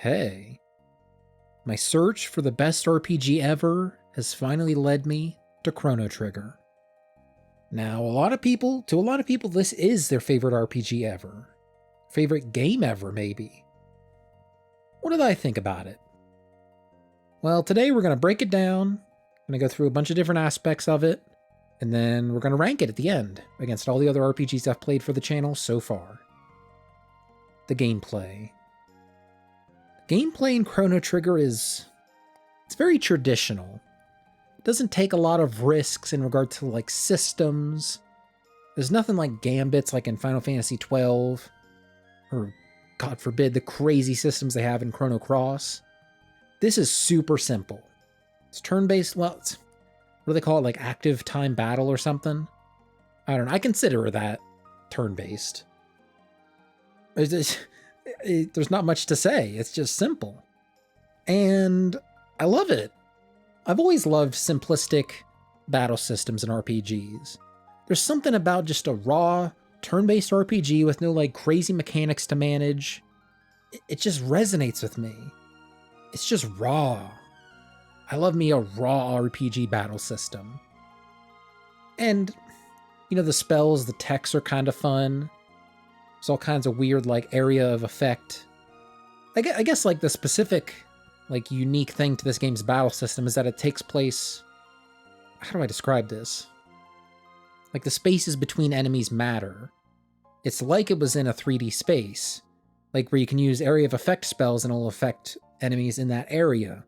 Hey, my search for the best RPG ever has finally led me to Chrono Trigger. Now, to a lot of people, this is their favorite RPG ever. Favorite game ever, maybe. What did I think about it? Well, today we're going to break it down. I'm going to go through a bunch of different aspects of it, and then we're going to rank it at the end against all the other RPGs I've played for the channel so far. The gameplay. Gameplay in Chrono Trigger it's very traditional. It doesn't take a lot of risks in regard to like systems. There's nothing like gambits like in Final Fantasy XII, or God forbid the crazy systems they have in Chrono Cross. This is super simple. It's turn-based, well, what do they call it, like active time battle or something? I don't know, I consider that turn-based. There's not much to say. It's just simple. And I love it. I've always loved simplistic battle systems in RPGs. There's something about just a raw, turn-based RPG with no like crazy mechanics to manage. It just resonates with me. It's just raw. I love me a raw RPG battle system. And, you know, the spells, the techs are kind of fun. There's all kinds of weird, like, area of effect. I guess, like, the specific, like, unique thing to this game's battle system is that it takes place... How do I describe this? Like, the spaces between enemies matter. It's like it was in a 3D space. Like, where you can use area of effect spells and it'll affect enemies in that area.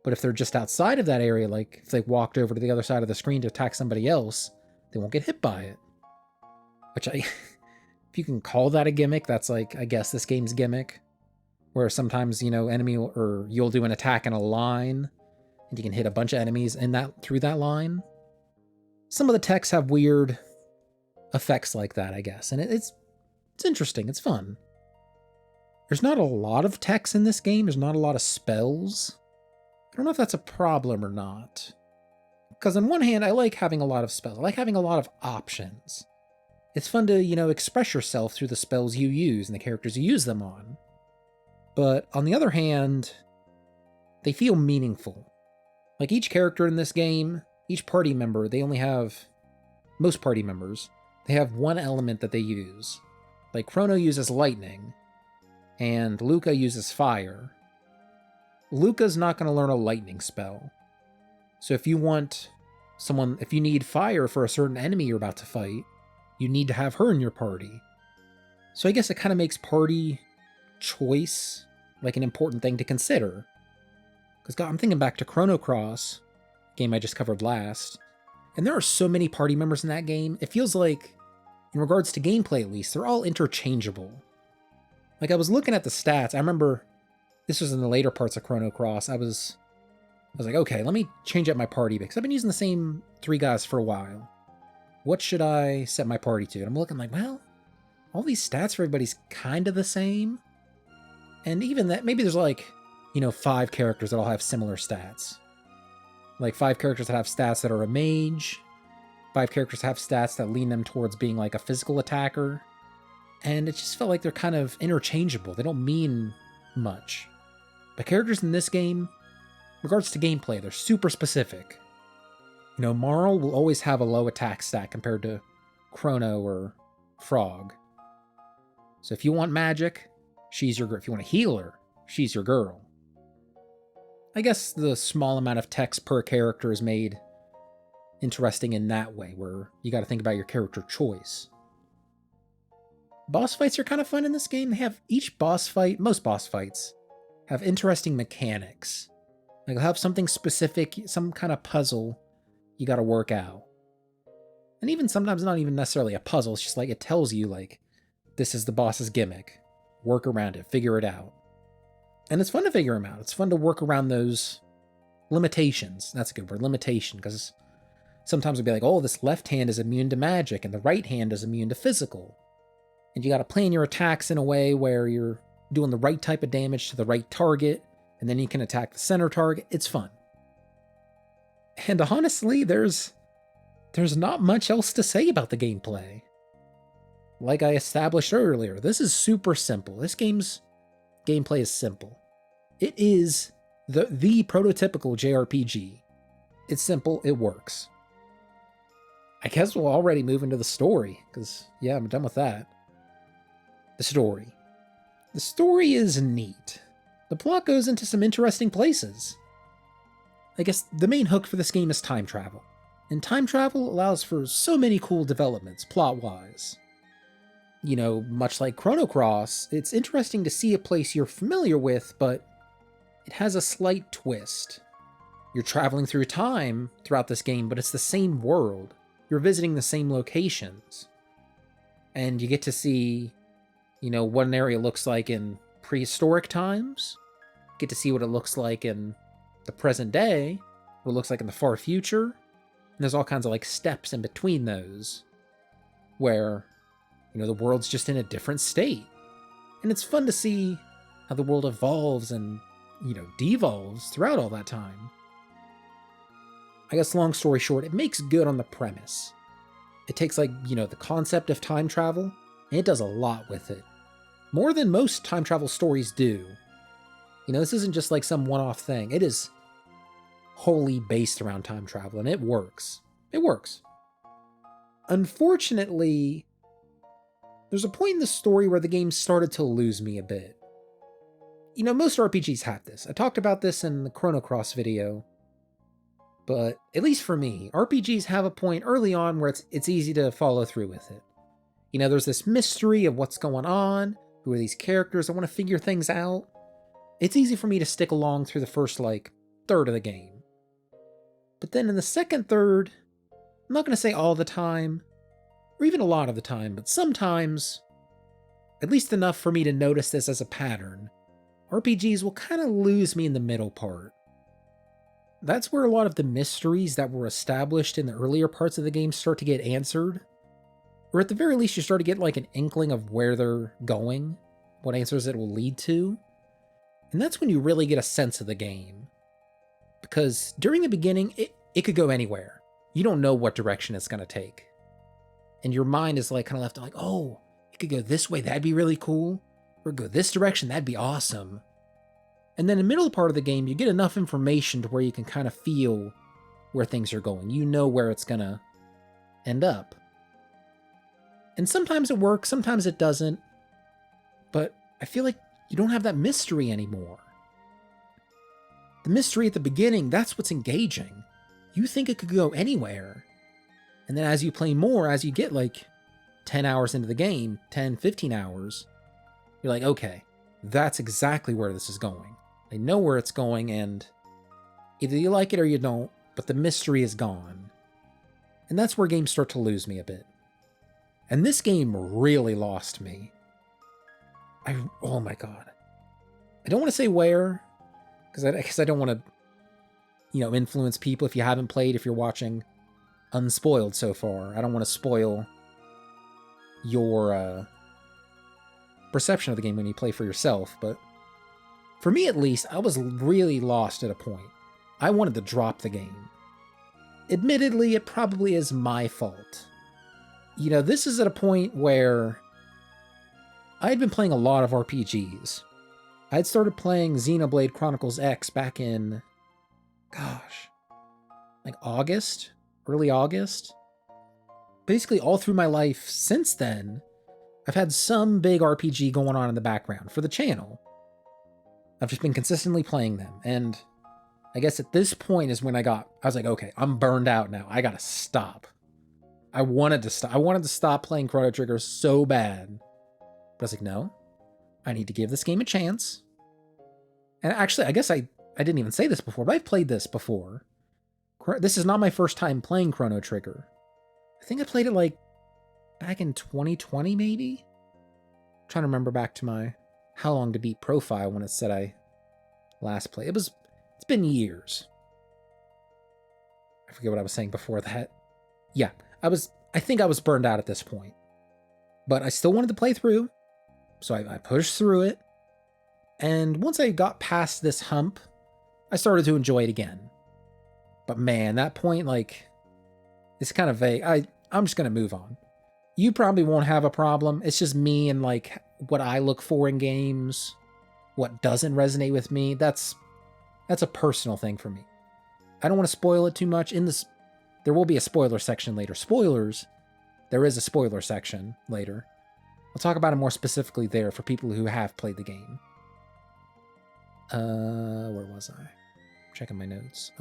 But if they're just outside of that area, like, if they walked over to the other side of the screen to attack somebody else, they won't get hit by it. Which if you can call that a gimmick, that's like, I guess, this game's gimmick. Where sometimes, you know, you'll do an attack in a line, and you can hit a bunch of enemies through that line. Some of the techs have weird effects like that, I guess, and it's interesting, it's fun. There's not a lot of techs in this game, there's not a lot of spells. I don't know if that's a problem or not. Because on one hand, I like having a lot of spells, I like having a lot of options. It's fun to, you know, express yourself through the spells you use and the characters you use them on. But on the other hand, they feel meaningful. Like each character in this game, each party member, most party members, they have one element that they use. Like Chrono uses lightning, and Luca uses fire. Luca's not going to learn a lightning spell. So if you need fire for a certain enemy you're about to fight, you need to have her in your party. So I guess it kind of makes party choice like an important thing to consider. Because I'm thinking back to Chrono Cross, game I just covered last, and there are so many party members in that game, it feels like, in regards to gameplay at least, they're all interchangeable. Like I was looking at the stats, I remember, this was in the later parts of Chrono Cross, I was like, okay, let me change up my party, because I've been using the same 3 guys for a while. What should I set my party to? And I'm looking like, well, all these stats for everybody's kind of the same. And even that, maybe there's like, you know, 5 characters that all have similar stats. Like 5 characters that have stats that are a mage. 5 characters have stats that lean them towards being like a physical attacker. And it just felt like they're kind of interchangeable. They don't mean much. But characters in this game, in regards to gameplay, they're super specific. You know, Marl will always have a low attack stat compared to Chrono or Frog. So if you want magic, she's your girl. If you want a healer, she's your girl. I guess the small amount of text per character is made interesting in that way, where you got to think about your character choice. Boss fights are kind of fun in this game. They have most boss fights, have interesting mechanics. Like, they'll have something specific, some kind of puzzle you got to work out. And even sometimes not even necessarily a puzzle, it's just like it tells you, like, this is the boss's gimmick. Work around it, figure it out. And it's fun to figure them out. It's fun to work around those limitations. That's a good word, limitation, because sometimes it'll be like, oh, this left hand is immune to magic, and the right hand is immune to physical. And you got to plan your attacks in a way where you're doing the right type of damage to the right target, and then you can attack the center target. It's fun. And honestly, there's not much else to say about the gameplay. Like I established earlier, this is super simple. This game's gameplay is simple. It is the prototypical JRPG. It's simple, it works. I guess we'll already move into the story, because, yeah, I'm done with that. The story. The story is neat. The plot goes into some interesting places. I guess the main hook for this game is time travel. And time travel allows for so many cool developments, plot-wise. You know, much like Chrono Cross, it's interesting to see a place you're familiar with, but it has a slight twist. You're traveling through time throughout this game, but it's the same world. You're visiting the same locations. And you get to see, you know, what an area looks like in prehistoric times. Get to see what it looks like in the present day, what it looks like in the far future. And there's all kinds of like steps in between those where, you know, the world's just in a different state. And it's fun to see how the world evolves and, you know, devolves throughout all that time. I guess long story short, it makes good on the premise. It takes like, you know, the concept of time travel, and it does a lot with it. More than most time travel stories do. You know, this isn't just like some one-off thing. It is wholly based around time travel, and it works. It works. Unfortunately, there's a point in the story where the game started to lose me a bit. You know, most RPGs have this. I talked about this in the Chrono Cross video. But at least for me, RPGs have a point early on where it's easy to follow through with it. You know, there's this mystery of what's going on, who are these characters, I want to figure things out. It's easy for me to stick along through the first, like, third of the game. But then in the second third, I'm not going to say all the time, or even a lot of the time, but sometimes, at least enough for me to notice this as a pattern, RPGs will kind of lose me in the middle part. That's where a lot of the mysteries that were established in the earlier parts of the game start to get answered. Or at the very least, you start to get like an inkling of where they're going, what answers it will lead to. And that's when you really get a sense of the game. Because during the beginning, it could go anywhere. You don't know what direction it's going to take. And your mind is like kind of left like, oh, it could go this way, that'd be really cool. Or go this direction, that'd be awesome. And then in the middle part of the game, you get enough information to where you can kind of feel where things are going. You know where it's going to end up. And sometimes it works, sometimes it doesn't. But I feel like you don't have that mystery anymore. The mystery at the beginning, that's what's engaging. You think it could go anywhere. And then as you play more, as you get like 10 hours into the game, 10, 15 hours, you're like, okay, that's exactly where this is going. I know where it's going, and either you like it or you don't, but the mystery is gone. And that's where games start to lose me a bit. And this game really lost me. Oh my god. I don't want to say where, because I don't want to, you know, influence people if you haven't played, if you're watching unspoiled so far. I don't want to spoil your perception of the game when you play for yourself, but for me at least, I was really lost at a point. I wanted to drop the game. Admittedly, it probably is my fault. You know, this is at a point where I had been playing a lot of RPGs. I had started playing Xenoblade Chronicles X back in, gosh, like August? Early August? Basically all through my life since then, I've had some big RPG going on in the background for the channel. I've just been consistently playing them, and I guess at this point is when I was like, okay, I'm burned out now. I gotta stop. I wanted to stop playing Chrono Trigger so bad. But I was like, no, I need to give this game a chance. And actually, I guess I didn't even say this before, but I've played this before. This is not my first time playing Chrono Trigger. I think I played it like back in 2020, maybe? I'm trying to remember back to my How Long to Beat profile when it said I last played. It's been years. I forget what I was saying before that. Yeah, I think I was burned out at this point. But I still wanted to play through, so I pushed through it. And once I got past this hump, I started to enjoy it again. But man, that point, like, it's kind of vague. I'm just going to move on. You probably won't have a problem. It's just me and, like, what I look for in games. what doesn't resonate with me, that's a personal thing for me. I don't want to spoil it too much. There will be a spoiler section later. Spoilers, there is a spoiler section later. I'll talk about it more specifically there for people who have played the game. Where was I? Checking my notes.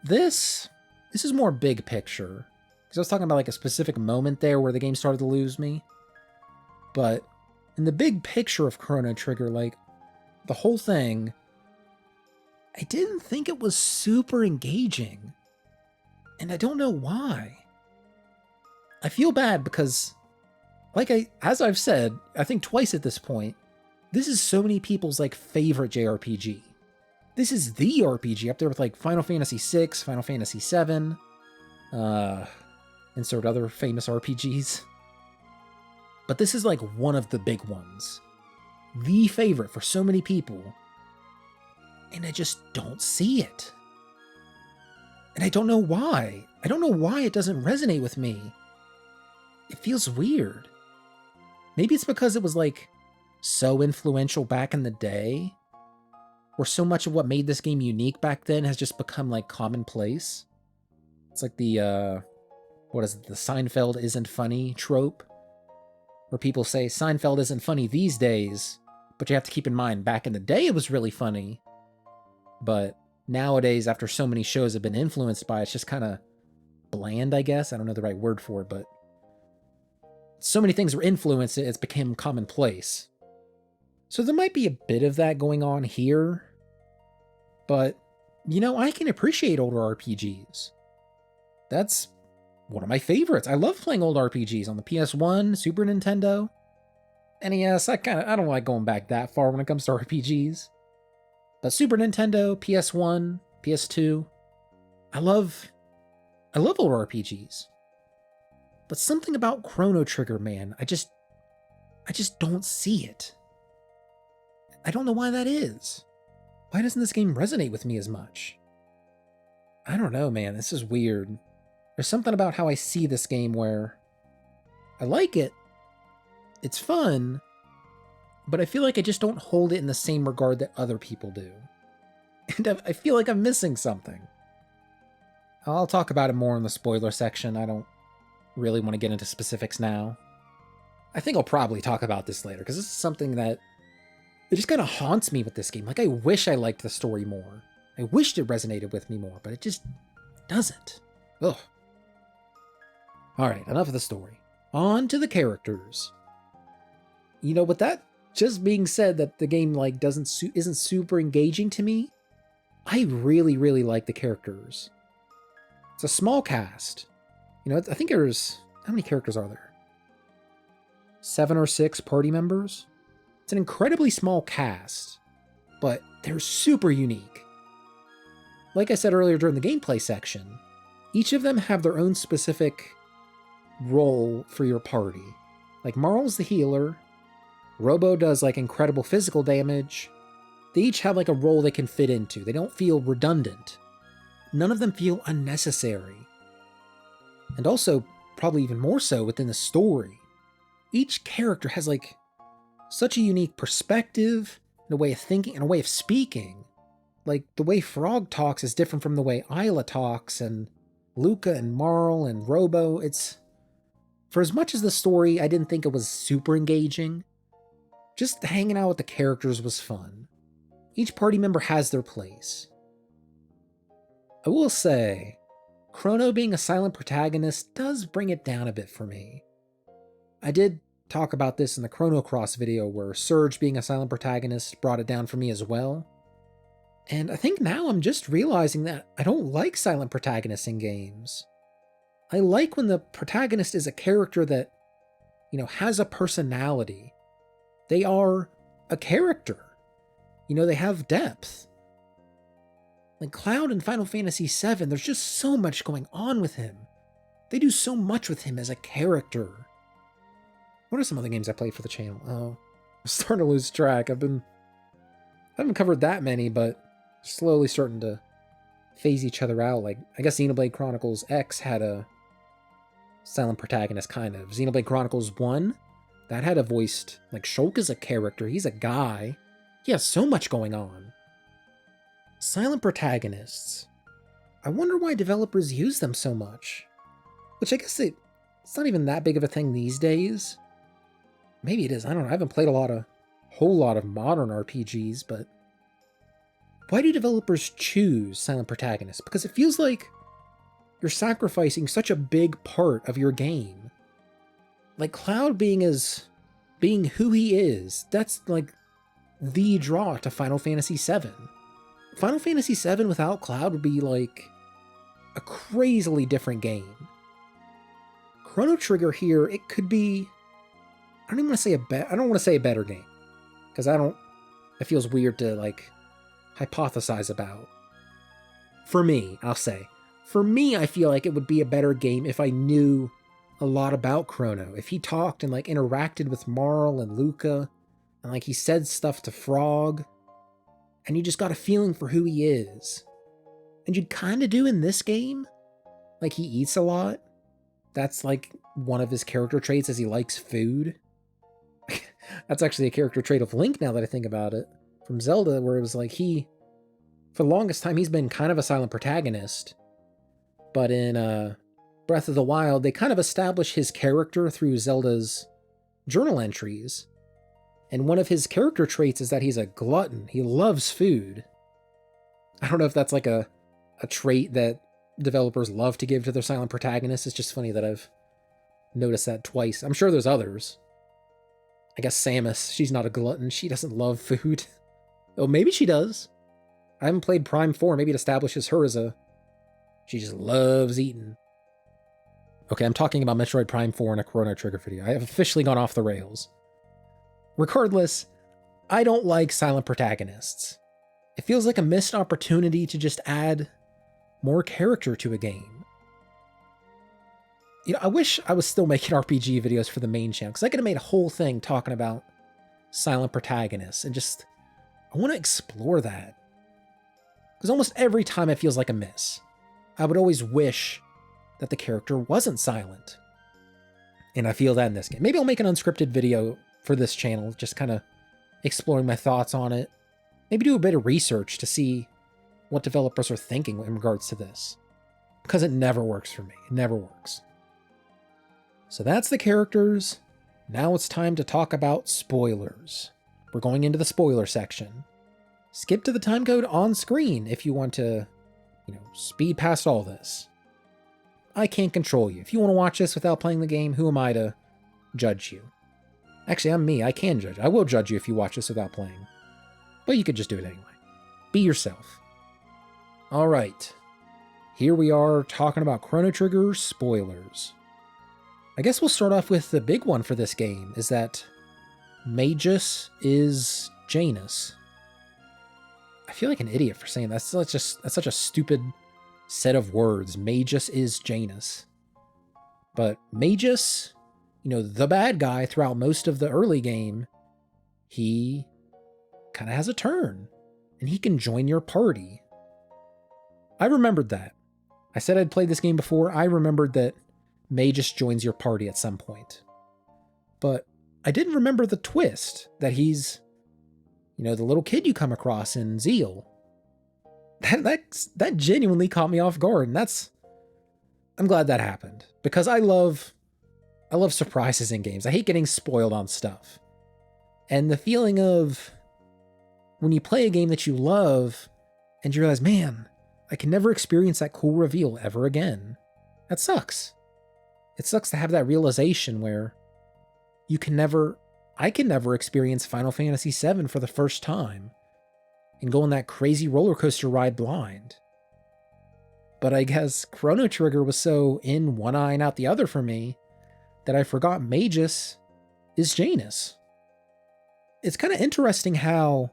This is more big picture. Because I was talking about like a specific moment there where the game started to lose me. But in the big picture of Chrono Trigger, like, the whole thing, I didn't think it was super engaging. And I don't know why. I feel bad because, as I've said, I think twice at this point, this is so many people's, like, favorite JRPG. This is the RPG up there with, like, Final Fantasy VI, Final Fantasy VII, insert other famous RPGs. But this is, like, one of the big ones. The favorite for so many people. And I just don't see it. And I don't know why. I don't know why it doesn't resonate with me. It feels weird. Maybe it's because it was, like, so influential back in the day, or so much of what made this game unique back then has just become, like, commonplace. It's like the, what is it, the Seinfeld isn't funny trope, where people say Seinfeld isn't funny these days, but you have to keep in mind, back in the day it was really funny, but nowadays, after so many shows have been influenced by it, it's just kind of bland, I guess. I don't know the right word for it, but so many things were influenced, it's become commonplace. So there might be a bit of that going on here, but, you know, I can appreciate older RPGs. That's one of my favorites. I love playing old RPGs on the PS1, Super Nintendo, NES. I don't like going back that far when it comes to RPGs. But Super Nintendo, PS1, PS2, I love older RPGs. But something about Chrono Trigger, man, I just don't see it. I don't know why that is. Why doesn't this game resonate with me as much? I don't know, man. This is weird. There's something about how I see this game where I like it. It's fun. But I feel like I just don't hold it in the same regard that other people do. And I feel like I'm missing something. I'll talk about it more in the spoiler section. I don't really want to get into specifics now. I think I'll probably talk about this later, because this is something that it just kind of haunts me with this game. Like, I wish I liked the story more. I wished it resonated with me more, but it just doesn't. Ugh. Alright, enough of the story. On to the characters. You know, with that just being said, that the game, like, isn't super engaging to me, I really, really like the characters. It's a small cast. You know, I think there's... How many characters are there? 7 or 6 party members? It's an incredibly small cast, but they're super unique. Like I said earlier during the gameplay section, each of them have their own specific role for your party. Like, Marl's the healer, Robo does, like, incredible physical damage. They each have, like, a role they can fit into. They don't feel redundant. None of them feel unnecessary. And also, probably even more so within the story, each character has, like, such a unique perspective, and a way of thinking, and a way of speaking. Like, the way Frog talks is different from the way Isla talks, and Luca and Marl and Robo. It's... For as much as the story, I didn't think it was super engaging, just hanging out with the characters was fun. Each party member has their place. I will say, Chrono being a silent protagonist does bring it down a bit for me. I did talk about this in the Chrono Cross video, where Surge being a silent protagonist brought it down for me as well. And I think now I'm just realizing that I don't like silent protagonists in games. I like when the protagonist is a character that, you know, has a personality. They are a character. You know, they have depth. Like Cloud in Final Fantasy VII, there's just so much going on with him. They do so much with him as a character. What are some other games I played for the channel? Oh, I'm starting to lose track. I haven't covered that many, but slowly starting to phase each other out. Like, I guess Xenoblade Chronicles X had a silent protagonist, kind of. Xenoblade Chronicles 1, That had a voiced, like, Shulk is a character, he's a guy. He has so much going on. Silent protagonists. I wonder why developers use them so much. Which I guess it's not even that big of a thing these days. Maybe it is, I don't know, I haven't played a whole lot of modern RPGs, but why do developers choose silent protagonists? Because it feels like you're sacrificing such a big part of your game. Like Cloud being who he is, that's like the draw to Final Fantasy VII. Final Fantasy VII without Cloud would be like a crazily different game. Chrono Trigger here, it could be, I don't even want to say I don't want to say a better game, because it feels weird to like hypothesize about. For me, I'll say, for me, I feel like it would be a better game if I knew a lot about Chrono. If he talked and like interacted with Marl and Luca, and like he said stuff to Frog, and you just got a feeling for who he is. And you kind of do in this game. Like he eats a lot. That's like one of his character traits, is he likes food. That's actually a character trait of Link now that I think about it. From Zelda, where it was like for the longest time, he's been kind of a silent protagonist. But in Breath of the Wild, they kind of establish his character through Zelda's journal entries. And one of his character traits is that he's a glutton. He loves food. I don't know if that's like a trait that developers love to give to their silent protagonists. It's just funny that I've noticed that twice. I'm sure there's others. I guess Samus, she's not a glutton. She doesn't love food. Oh, maybe she does. I haven't played Prime 4. Maybe it establishes her as she just loves eating. Okay, I'm talking about Metroid Prime 4 in a Chrono Trigger video. I have officially gone off the rails. Regardless, I don't like silent protagonists. It feels like a missed opportunity to just add more character to a game. You know, I wish I was still making RPG videos for the main channel, because I could have made a whole thing talking about silent protagonists, and just, I want to explore that. Because almost every time it feels like a miss. I would always wish that the character wasn't silent. And I feel that in this game. Maybe I'll make an unscripted video for this channel, just kind of exploring my thoughts on it. Maybe do a bit of research to see what developers are thinking in regards to this. Because it never works for me. It never works. So that's the characters. Now it's time to talk about spoilers. We're going into the spoiler section. Skip to the timecode on screen if you want to, speed past all this. I can't control you. If you want to watch this without playing the game, who am I to judge you? Actually, I'm me. I can judge. I will judge you if you watch this without playing. But you could just do it anyway. Be yourself. All right. Here we are talking about Chrono Trigger spoilers. I guess we'll start off with the big one for this game, is that Magus is Janus. I feel like an idiot for saying that. That's such a stupid set of words. Magus is Janus. But Magus, the bad guy throughout most of the early game, he kind of has a turn, and he can join your party. I remembered that. I said I'd played this game before. I remembered that Magus joins your party at some point. But I didn't remember the twist that he's, the little kid you come across in Zeal. That genuinely caught me off guard, and I'm glad that happened, because I love surprises in games. I hate getting spoiled on stuff. And the feeling of when you play a game that you love and you realize, man, I can never experience that cool reveal ever again. That sucks. It sucks to have that realization where I can never experience Final Fantasy VII for the first time and go on that crazy roller coaster ride blind. But I guess Chrono Trigger was so in one eye and out the other for me that I forgot Magus is Janus. It's kind of interesting how,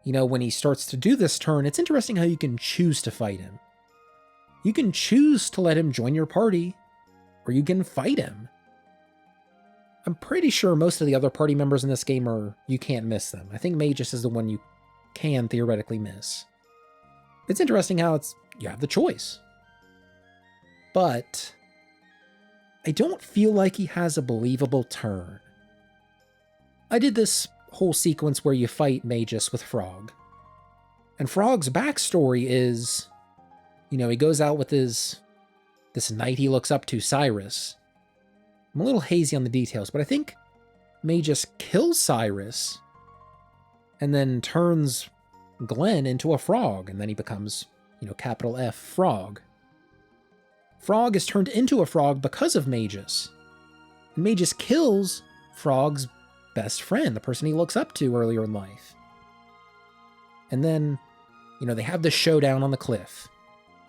when he starts to do this turn, it's interesting how you can choose to fight him. You can choose to let him join your party, or you can fight him. I'm pretty sure most of the other party members in this game you can't miss them. I think Magus is the one you can theoretically miss. It's interesting how you have the choice. But I don't feel like he has a believable turn. I did this whole sequence where you fight Magus with Frog. And Frog's backstory is, he goes out with this knight he looks up to, Cyrus. I'm a little hazy on the details, but I think Magus kills Cyrus and then turns Glenn into a frog, and then he becomes, capital F, Frog. Frog is turned into a frog because of Magus. And Magus kills Frog's best friend, the person he looks up to earlier in life. And then, they have this showdown on the cliff.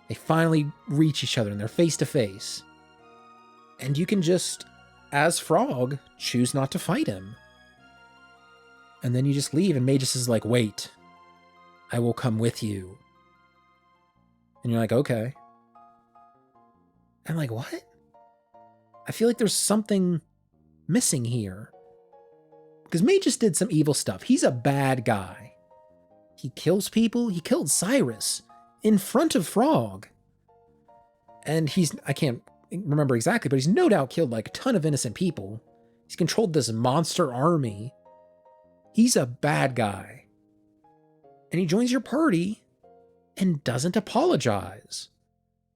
They finally reach each other and they're face to face. And you can just, as Frog, choose not to fight him. And then you just leave, and Magus is like, wait, I will come with you. And you're like, okay. I'm like, what? I feel like there's something missing here. Because Magus did some evil stuff. He's a bad guy. He kills people. He killed Cyrus in front of Frog. And I can't remember exactly, but he's no doubt killed like a ton of innocent people. He's controlled this monster army. He's a bad guy. And he joins your party and doesn't apologize.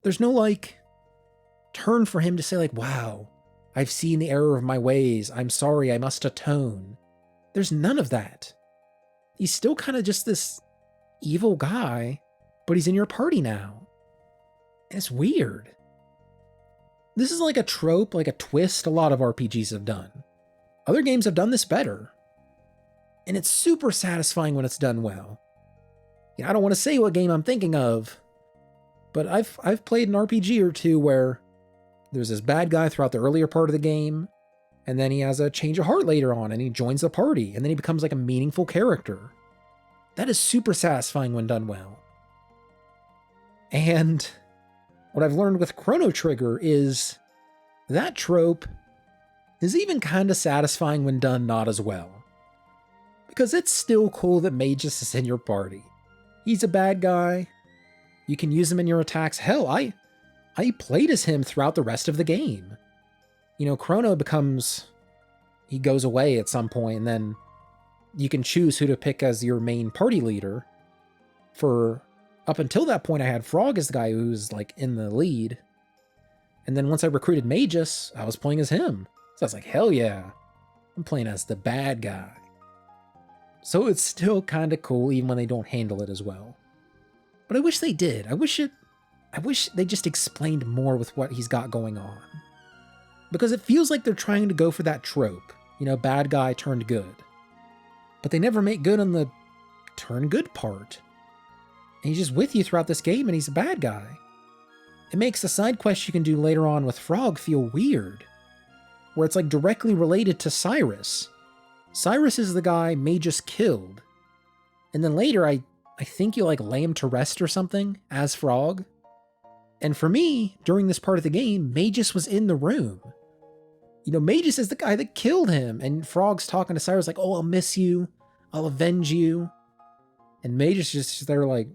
There's no turn for him to say wow, I've seen the error of my ways. I'm sorry, I must atone. There's none of that. He's still kind of just this evil guy, but he's in your party now. And it's weird. This is like a trope, like a twist a lot of RPGs have done. Other games have done this better. And it's super satisfying when it's done well. I don't want to say what game I'm thinking of, but I've played an RPG or two where there's this bad guy throughout the earlier part of the game, and then he has a change of heart later on, and he joins the party, and then he becomes like a meaningful character. That is super satisfying when done well. And what I've learned with Chrono Trigger is that trope is even kind of satisfying when done not as well. Because it's still cool that Magus is in your party. He's a bad guy. You can use him in your attacks. Hell, I played as him throughout the rest of the game. Chrono he goes away at some point, and then you can choose who to pick as your main party leader. Up until that point, I had Frog as the guy who's in the lead. And then once I recruited Magus, I was playing as him. So I was like, hell yeah, I'm playing as the bad guy. So it's still kind of cool, even when they don't handle it as well. But I wish they did. I wish they just explained more with what he's got going on. Because it feels like they're trying to go for that trope. Bad guy turned good. But they never make good on the turn good part. And he's just with you throughout this game, and he's a bad guy. It makes the side quest you can do later on with Frog feel weird. Where it's directly related to Cyrus. Cyrus is the guy Magus killed. And then later, I think you lay him to rest or something as Frog. And for me, during this part of the game, Magus was in the room. Magus is the guy that killed him. And Frog's talking to Cyrus oh, I'll miss you. I'll avenge you. And Magus is just there okay.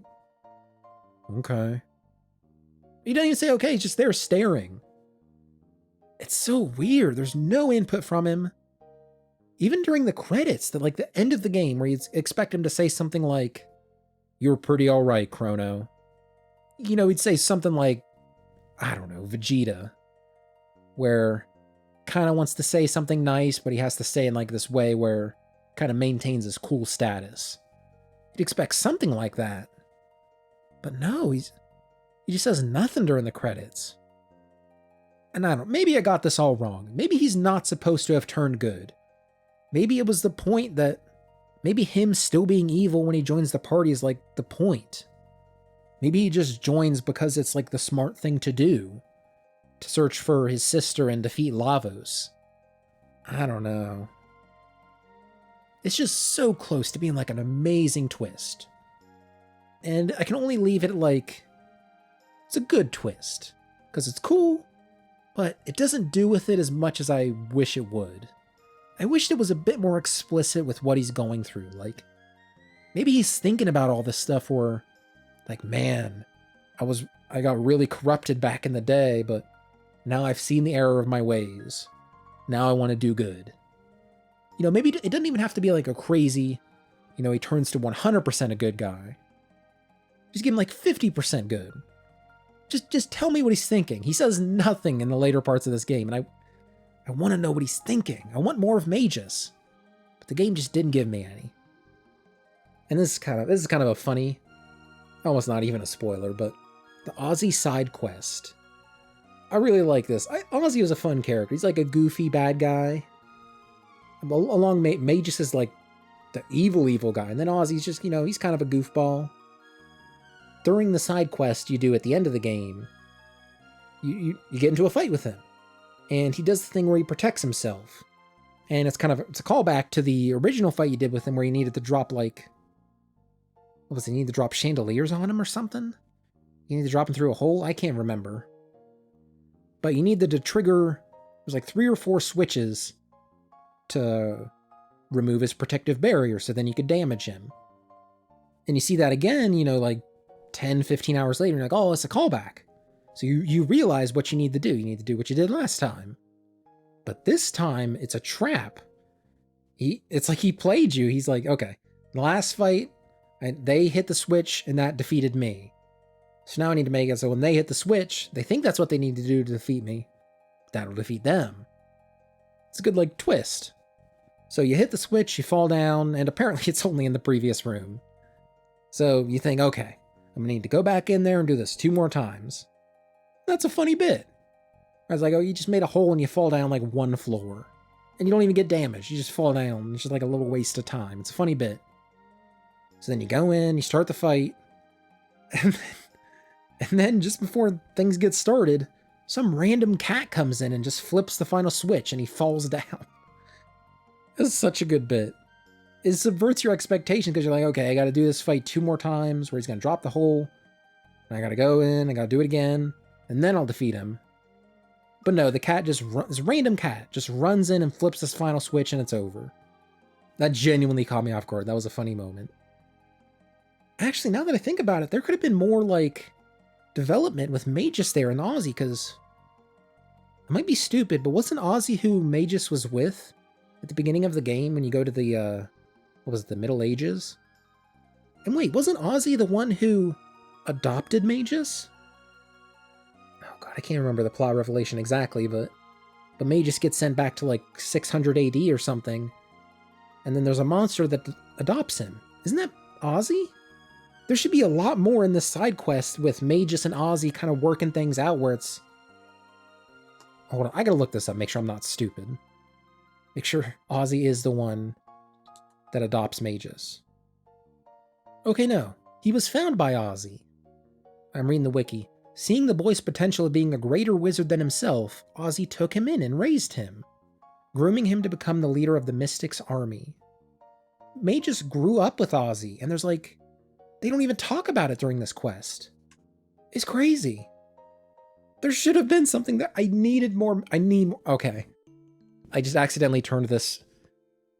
He doesn't even say okay, he's just there staring. It's so weird. There's no input from him. Even during the credits, the end of the game, where you expect him to say something like, "You're pretty alright, Chrono." He'd say something like, I don't know, Vegeta, where kind of wants to say something nice, but he has to say in this way where kind of maintains his cool status. You'd expect something like that. But no, he just says nothing during the credits. And maybe I got this all wrong. Maybe he's not supposed to have turned good. Maybe it was the point that maybe him still being evil when he joins the party is the point. Maybe he just joins because it's the smart thing to do, to search for his sister and defeat Lavos. I don't know. It's just so close to being an amazing twist. And I can only leave it it's a good twist, because it's cool, but it doesn't do with it as much as I wish it would. I wished it was a bit more explicit with what he's going through. Maybe he's thinking about all this stuff where, man, I got really corrupted back in the day, but now I've seen the error of my ways. Now I want to do good. You know, maybe it doesn't even have to be like a crazy, you know, he turns to 100% a good guy. Just give him like 50% good. Just tell me what he's thinking. He says nothing in the later parts of this game, and I want to know what he's thinking. I want more of Magus. But the game just didn't give me any. And this is kind of a funny, almost not even a spoiler, but the Ozzy side quest. I really like this. Ozzy was a fun character. He's like a goofy bad guy. Along Magus is like the evil guy, and then Ozzy's just, you know, he's kind of a goofball. During the side quest you do at the end of the game, you get into a fight with him, and he does the thing where he protects himself, and it's a callback to the original fight you did with him where you needed to drop like, what was it? You need to drop chandeliers on him or something? You need to drop him through a hole? I can't remember. But you needed to trigger, there's like 3 or 4 switches to remove his protective barrier so then you could damage him. And you see that again, you know, like 10, 15 hours later, and you're like, oh, it's a callback. So you realize what you need to do. You need to do what you did last time. But this time, it's a trap. It's like he played you. He's like, okay, the last fight, they hit the switch, and that defeated me. So now I need to make it so when they hit the switch, they think that's what they need to do to defeat me. That'll defeat them. It's a good, like, twist. So you hit the switch, you fall down, and apparently it's only in the previous room. So you think, okay, I'm gonna need to go back in there and do this 2 more times. That's a funny bit. I was like, oh, you just made a hole and you fall down like 1 floor. And you don't even get damaged, you just fall down. It's just like a little waste of time. It's a funny bit. So then you go in, you start the fight, and then just before things get started, some random cat comes in and just flips the final switch and he falls down. This is such a good bit. It subverts your expectations because you're like, okay, I gotta do this fight 2 more times where he's gonna drop the hole. And I gotta go in, I gotta do it again, and then I'll defeat him. But no, the cat this random cat just runs in and flips this final switch and it's over. That genuinely caught me off guard. That was a funny moment. Actually, now that I think about it, there could have been more, like, development with Magus there and Ozzy, because I might be stupid, but wasn't Ozzy who Magus was with at the beginning of the game when you go to the, what was it, the Middle Ages? And wait, wasn't Ozzy the one who adopted Magus? Oh god, I can't remember the plot revelation exactly, but Magus gets sent back to like 600 AD or something, and then there's a monster that adopts him. Isn't that Ozzy? There should be a lot more in this side quest with Magus and Ozzy kind of working things out where it's... Hold on, I gotta look this up, make sure I'm not stupid. Make sure Ozzy is the one that adopts Magus. Okay, no. He was found by Ozzy. I'm reading the wiki. Seeing the boy's potential of being a greater wizard than himself, Ozzy took him in and raised him, grooming him to become the leader of the Mystics' army. Magus grew up with Ozzy, and there's like... They don't even talk about it during this quest. It's crazy. There should have been something that I needed more. Okay. I just accidentally turned this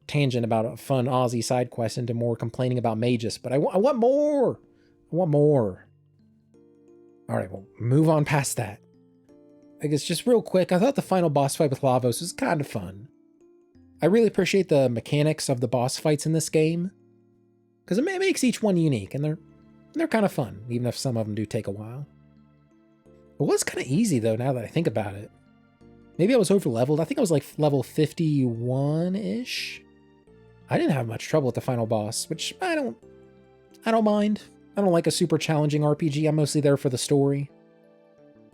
tangent about a fun Ozzy side quest into more complaining about Magus, but I want more. I want more. All right, well, move on past that. I guess just real quick, I thought the final boss fight with Lavos was kind of fun. I really appreciate the mechanics of the boss fights in this game, because it makes each one unique, and they're kind of fun, even if some of them do take a while. It was kind of easy, though, now that I think about it. Maybe I was over-leveled. I think I was like level 51-ish. I didn't have much trouble with the final boss, which I don't mind. I don't like a super challenging RPG. I'm mostly there for the story.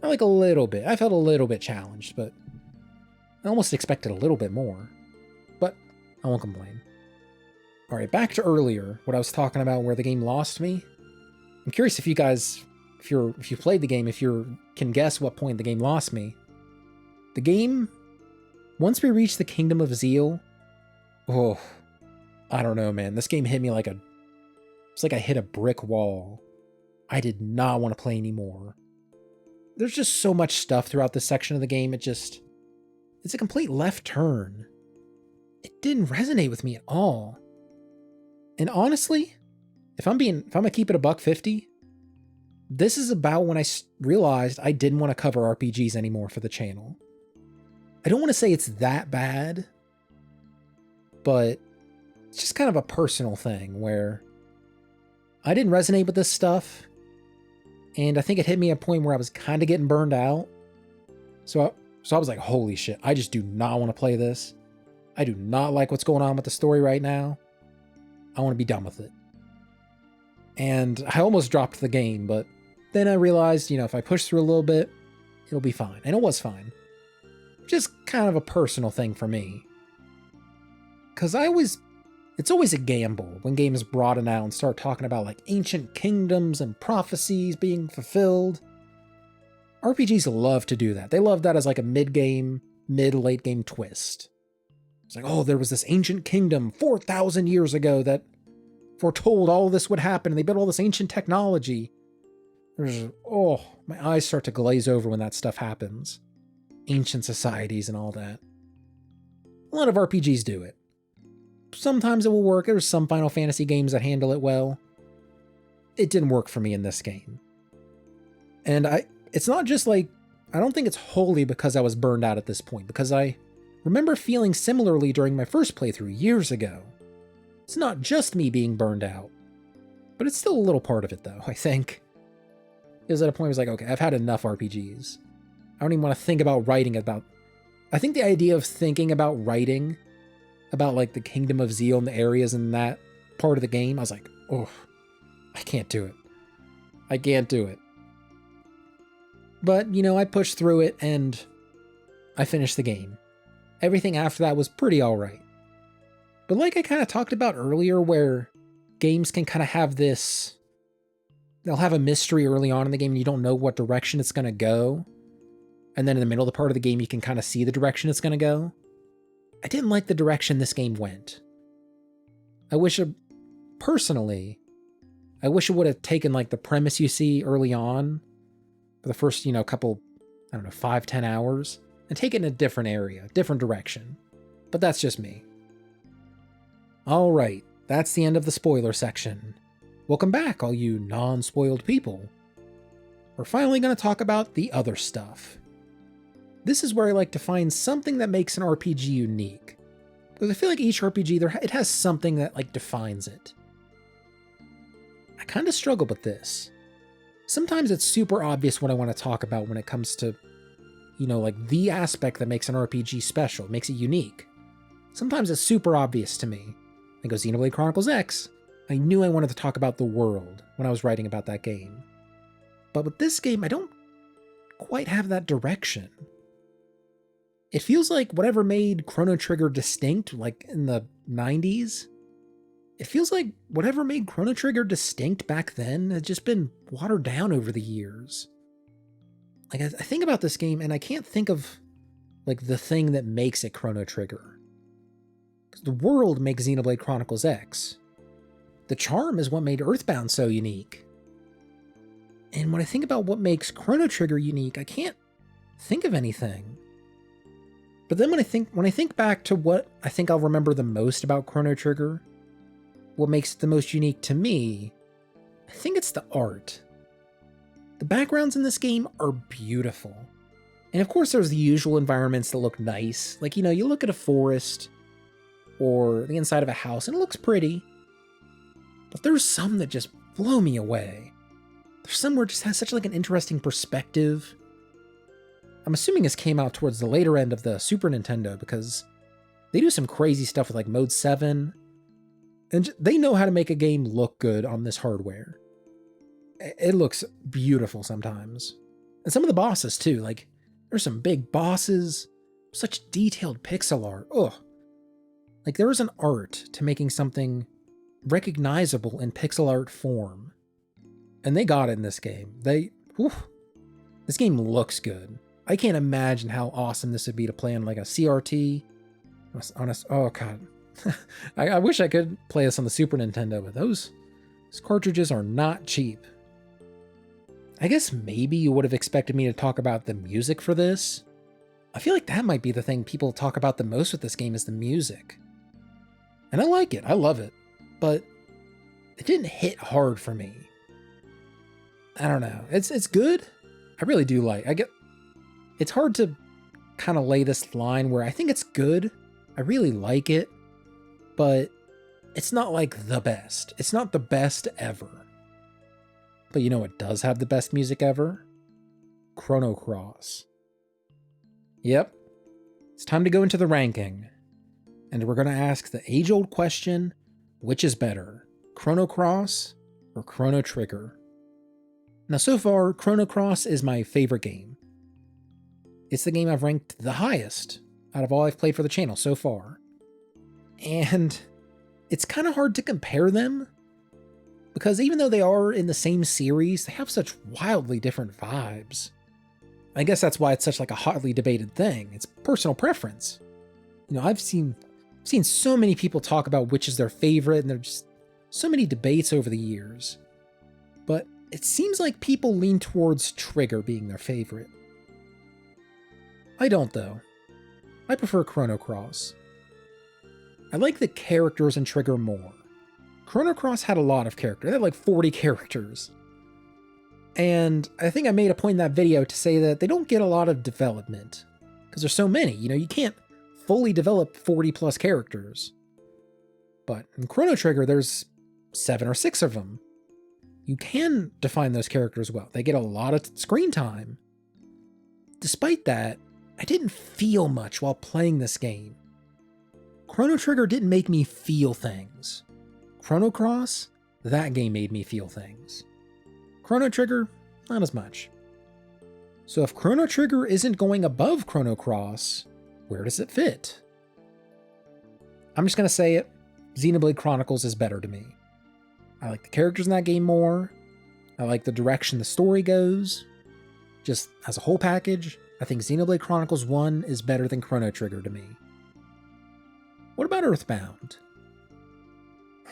I like a little bit. I felt a little bit challenged, but I almost expected a little bit more. But I won't complain. Alright, back to earlier, what I was talking about where the game lost me. I'm curious if you guys, if you played the game, if you can guess what point the game lost me. The game, once we reached the Kingdom of Zeal, oh, I don't know, man. This game hit me like it's like I hit a brick wall. I did not want to play anymore. There's just so much stuff throughout this section of the game, it's a complete left turn. It didn't resonate with me at all. And honestly, if I'm gonna keep it $1.50, this is about when I realized I didn't want to cover RPGs anymore for the channel. I don't want to say it's that bad, but it's just kind of a personal thing where I didn't resonate with this stuff, and I think it hit me at a point where I was kind of getting burned out. So I was like, holy shit, I just do not want to play this. I do not like what's going on with the story right now. I want to be done with it. And I almost dropped the game, but then I realized, if I push through a little bit, it'll be fine. And it was fine. Just kind of a personal thing for me. Because it's always a gamble when games broaden out and start talking about like ancient kingdoms and prophecies being fulfilled. RPGs love to do that. They love that as like a mid-late game twist. It's like, oh, there was this ancient kingdom 4,000 years ago that foretold all this would happen, and they built all this ancient technology. My eyes start to glaze over when that stuff happens. Ancient societies and all that. A lot of RPGs do it. Sometimes it will work. There's some Final Fantasy games that handle it well. It didn't work for me in this game. And it's not just like, I don't think it's wholly because I was burned out at this point, because I remember feeling similarly during my first playthrough years ago. It's not just me being burned out, but it's still a little part of it though, I think. It was at a point where I was like, okay, I've had enough RPGs. I don't even want to think about writing about... I think the idea of thinking about writing about like the Kingdom of Zeal and the areas in that part of the game, I was like, oh, I can't do it. I can't do it. But, I pushed through it and I finished the game. Everything after that was pretty alright. But like I kind of talked about earlier, where games can kind of have this... They'll have a mystery early on in the game and you don't know what direction it's going to go. And then in the middle of the part of the game, you can kind of see the direction it's going to go. I didn't like the direction this game went. Personally, I wish it would have taken like the premise you see early on for the first, couple, 5-10 hours, and take it in a different area, different direction. But that's just me. All right, that's the end of the spoiler section. Welcome back, all you non-spoiled people. We're finally going to talk about the other stuff. This is where I like to find something that makes an RPG unique. Because I feel like each RPG, it has something that like defines it. I kind of struggle with this. Sometimes it's super obvious what I want to talk about when it comes to, like the aspect that makes an RPG special, makes it unique. Sometimes it's super obvious to me. I go Xenoblade Chronicles X. I knew I wanted to talk about the world when I was writing about that game. But with this game, I don't quite have that direction. It feels like whatever made Chrono Trigger distinct, like in the 90s, it feels like whatever made Chrono Trigger distinct back then has just been watered down over the years. Like, I think about this game and I can't think of, like, the thing that makes it Chrono Trigger. Because the world makes Xenoblade Chronicles X. The charm is what made Earthbound so unique. And when I think about what makes Chrono Trigger unique, I can't think of anything. But then when I think back to what I think I'll remember the most about Chrono Trigger, what makes it the most unique to me, I think it's the art. The backgrounds in this game are beautiful. And of course there's the usual environments that look nice. Like, you look at a forest or the inside of a house and it looks pretty. But there's some that just blow me away. There's some where it just has such like an interesting perspective. I'm assuming this came out towards the later end of the Super Nintendo because they do some crazy stuff with like Mode 7. And they know how to make a game look good on this hardware. It looks beautiful sometimes. And some of the bosses too, like there's some big bosses, such detailed pixel art. Ugh. Like there is an art to making something recognizable in pixel art form. And they got it in this game. This game looks good. I can't imagine how awesome this would be to play on like a CRT. Oh god. I wish I could play this on the Super Nintendo, but those cartridges are not cheap. I guess maybe you would have expected me to talk about the music for this. I feel like that might be the thing people talk about the most with this game is the music. And I like it. I love it. But it didn't hit hard for me. I don't know. It's good. I really do it's hard to kind of lay this line where I think it's good. I really like it. but it's not like the best. It's not the best ever. But you know what does have the best music ever? Chrono Cross. Yep. It's time to go into the ranking. And we're going to ask the age-old question, which is better, Chrono Cross or Chrono Trigger? Now so far, Chrono Cross is my favorite game. It's the game I've ranked the highest out of all I've played for the channel so far. And it's kind of hard to compare them, because even though they are in the same series, they have such wildly different vibes. I guess that's why it's such like a hotly debated thing. It's personal preference. You know, I've seen so many people talk about which is their favorite, and there's just so many debates over the years. But it seems like people lean towards Trigger being their favorite. I don't though. I prefer Chrono Cross. I like the characters in Trigger more. Chrono Cross had a lot of characters. They had like 40 characters. And I think I made a point in that video to say that they don't get a lot of development, because there's so many. You know, you can't fully develop 40 plus characters. But in Chrono Trigger, there's 7 or 6 of them. You can define those characters well. They get a lot of screen time. Despite that, I didn't feel much while playing this game. Chrono Trigger didn't make me feel things. Chrono Cross, that game made me feel things. Chrono Trigger, not as much. So if Chrono Trigger isn't going above Chrono Cross, where does it fit? I'm just going to say it, Xenoblade Chronicles is better to me. I like the characters in that game more. I like the direction the story goes. Just as a whole package, I think Xenoblade Chronicles 1 is better than Chrono Trigger to me. What about Earthbound?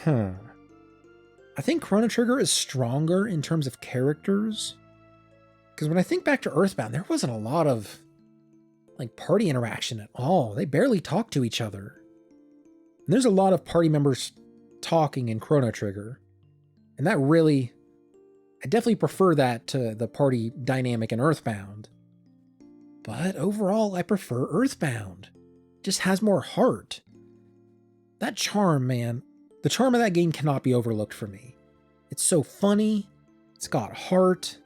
I think Chrono Trigger is stronger in terms of characters. Because when I think back to Earthbound, there wasn't a lot of like party interaction at all. They barely talked to each other. And there's a lot of party members talking in Chrono Trigger. And that really, I definitely prefer that to the party dynamic in Earthbound. But overall, I prefer Earthbound. It just has more heart. That charm, man, the charm of that game cannot be overlooked for me. It's so funny, it's got heart.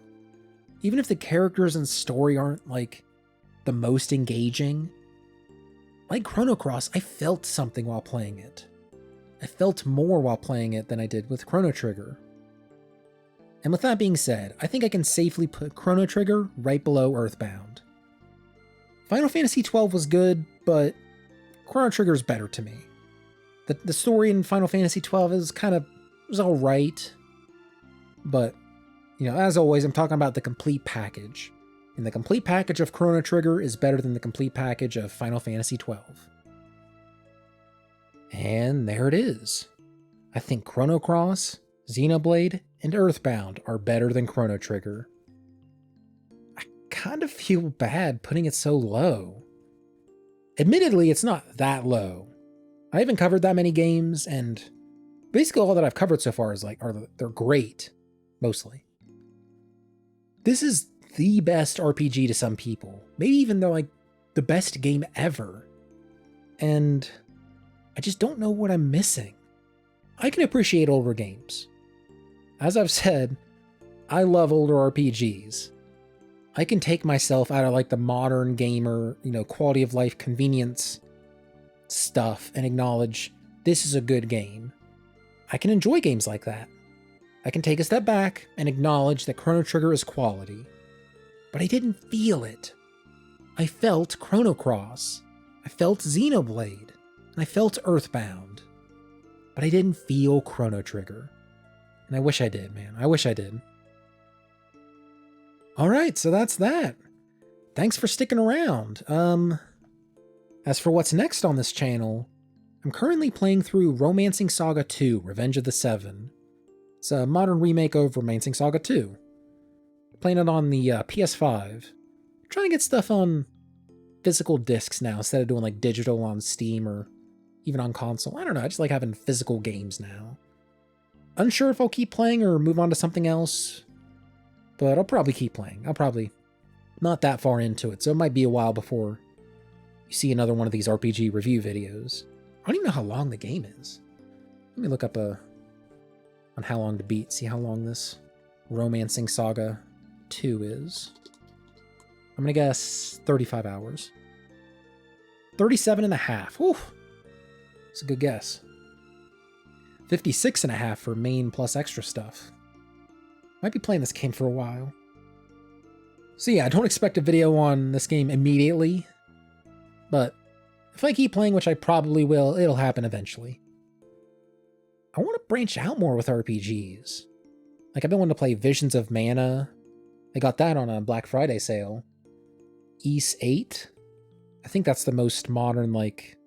Even if the characters and story aren't like the most engaging, like Chrono Cross, I felt something while playing it. I felt more while playing it than I did with Chrono Trigger. And with that being said, I think I can safely put Chrono Trigger right below Earthbound. Final Fantasy XII was good, but Chrono Trigger is better to me. The story in Final Fantasy XII is was alright. But, you know, as always, I'm talking about the complete package. And the complete package of Chrono Trigger is better than the complete package of Final Fantasy XII. And there it is. I think Chrono Cross, Xenoblade, and Earthbound are better than Chrono Trigger. I kind of feel bad putting it so low. Admittedly, it's not that low. I haven't covered that many games, and basically all that I've covered so far is they're great, mostly. This is the best RPG to some people. Maybe even though the best game ever. And I just don't know what I'm missing. I can appreciate older games. As I've said, I love older RPGs. I can take myself out of the modern gamer, quality of life, convenience stuff and acknowledge this is a good game. I can enjoy games like that. I can take a step back and acknowledge that Chrono Trigger is quality. But I didn't feel it. I felt Chrono Cross. I felt Xenoblade. And I felt Earthbound. But I didn't feel Chrono Trigger. And I wish I did, man. I wish I did. Alright, so that's that. Thanks for sticking around. As for what's next on this channel, I'm currently playing through Romancing Saga 2, Revenge of the Seven. It's a modern remake of Romancing Saga 2. Playing it on the PS5. Trying to get stuff on physical discs now instead of doing digital on Steam or even on console. I don't know, I just like having physical games now. Unsure if I'll keep playing or move on to something else, but I'll probably keep playing. I'll probably not that far into it, so it might be a while before you see another one of these RPG review videos. I don't even know how long the game is. Let me look up on how long to beat, see how long this Romancing Saga 2 is. I'm gonna guess 35 hours. 37 and a half. Whew. That's a good guess. 56 and a half for main plus extra stuff. Might be playing this game for a while. So yeah, I don't expect a video on this game immediately, but if I keep playing, which I probably will, it'll happen eventually. I want to branch out more with RPGs. Like, I've been wanting to play Visions of Mana. I got that on a Black Friday sale. Ys 8. I think that's the most modern, like,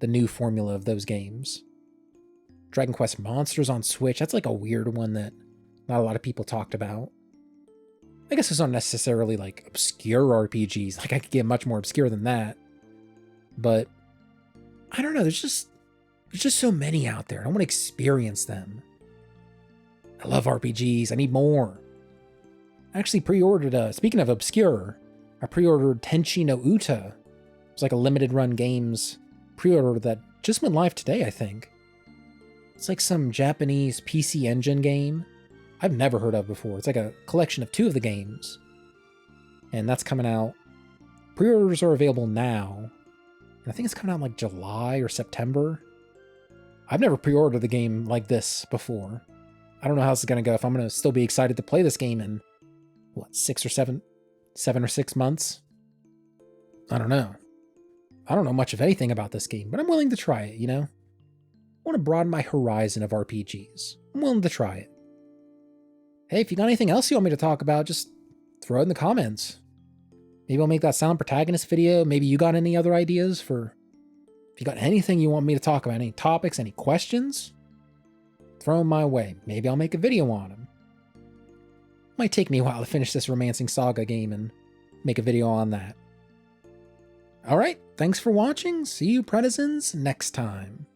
the new formula of those games. Dragon Quest Monsters on Switch, that's like a weird one that not a lot of people talked about. I guess it's not necessarily like obscure RPGs, like I could get much more obscure than that. But I don't know, there's just so many out there. I want to experience them. I love RPGs, I need more. I actually pre-ordered, speaking of obscure, I pre-ordered Tenchi no Uta. It's like a limited run games pre-order that just went live today, I think. It's like some Japanese PC Engine game I've never heard of before. It's like a collection of 2 of the games. And that's coming out. Pre-orders are available now. And I think it's coming out in like July or September. I've never pre-ordered the game like this before. I don't know how this is going to go, if I'm going to still be excited to play this game in, what, 7 or 6 months? I don't know. I don't know much of anything about this game, but I'm willing to try it, you know? I want to broaden my horizon of RPGs. I'm willing to try it. Hey, if you got anything else you want me to talk about, just throw it in the comments. Maybe I'll make that Silent Protagonist video. Maybe you got any other ideas for... If you got anything you want me to talk about, any topics, any questions, throw them my way. Maybe I'll make a video on them. Might take me a while to finish this Romancing Saga game and make a video on that. Alright, thanks for watching. See you, Pretizens, next time.